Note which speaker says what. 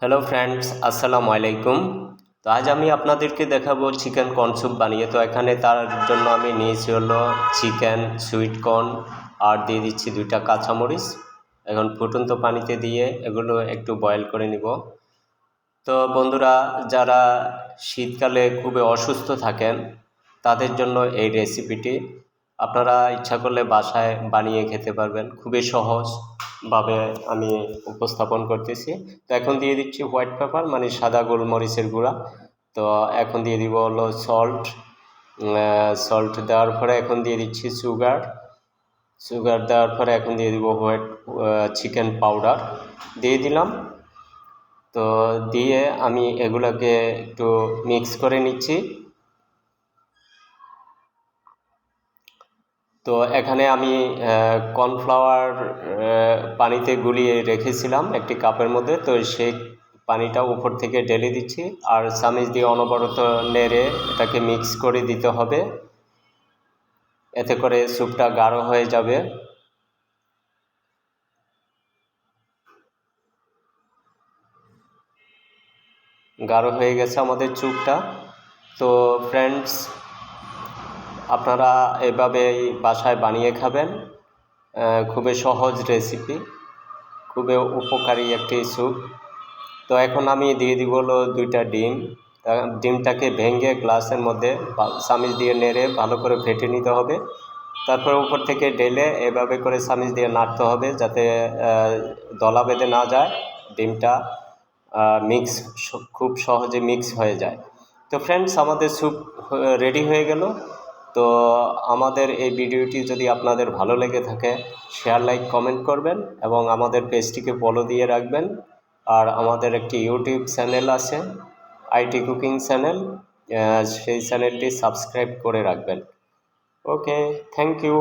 Speaker 1: Hello friends, আসসালামু আলাইকুম। তো আজ আমি আপনাদেরকে দেখাবো চিকেন কর্ন স্যুপ বানিয়ে। তো এখানে তার জন্য আমি নিয়েছি হলো চিকেন, সুইট কর্ন আর দিয়ে দিচ্ছি 2টা কাঁচামরিচ। এখন ফুটন্ত পানিতে দিয়ে এগুলো একটু বয়েল করে নিব। তো বন্ধুরা, যারা শীতকালে খুবই অসুস্থ থাকেন তাদের জন্য এই রেসিপিটি আপনারা ইচ্ছা করলে বাসায় বানিয়ে খেতে পারবেন। খুবই সহজভাবে আমি উপস্থাপন করতেছি। তো এখন দিয়ে দিচ্ছি হোয়াইট পেপার, মানে সাদা গোলমরিচের গুঁড়া। তো এখন দিয়ে দিব হলো সল্ট। সল্ট দেওয়ার পরে এখন দিয়ে দিচ্ছি সুগার দেওয়ার পরে এখন দিয়ে দিব হোয়াইট চিকেন পাউডার দিয়ে দিলাম। তো দিয়ে আমি এগুলোকে একটু মিক্স করে নিচ্ছি। তো এখানে আমি কর্নফ্লাওয়ার পানিতে গুলিয়ে রেখেছিলাম একটি কাপের মধ্যে। তো সেই পানিটা উপর থেকে ঢেলে দিচ্ছি আর চামচ দিয়ে অনবরত নেড়ে এটাকে মিক্স করে দিতে হবে, এতে করে স্যুপটা গাঢ় হয়ে যাবে। গাঢ় হয়ে গেছে আমাদের স্যুপটা। তো ফ্রেন্ডস, আপনারা এভাবেই বাসায় বানিয়ে খাবেন। খুবই সহজ রেসিপি, খুবই উপকারী একটি স্যুপ। তো এখন আমি দিয়ে দিব হলো 2টা ডিম। ডিমটাকে ভেঙে গ্লাসের মধ্যে চামচ দিয়ে নেড়ে ভালো করে ফেটে নিতে হবে। তারপর উপর থেকে ঢেলে এভাবে করে চামচ দিয়ে নাড়তে হবে যাতে দলা বেঁধে না যায়, ডিমটা মিক্স খুব সহজে মিক্স হয়ে যায়। তো ফ্রেন্ডস, আমাদের স্যুপ রেডি হয়ে গেল। তো আমাদের এই ভিডিওটি যদি আপনাদের ভালো লেগে থাকে, শেয়ার, লাইক, কমেন্ট করবেন এবং আমাদের পেজটিকে ফলো দিয়ে রাখবেন। আর আমাদের একটি ইউটিউব চ্যানেল আছে, আইটি কুকিং চ্যানেল, সেই চ্যানেলটি সাবস্ক্রাইব করে রাখবেন। ওকে, থ্যাংক ইউ।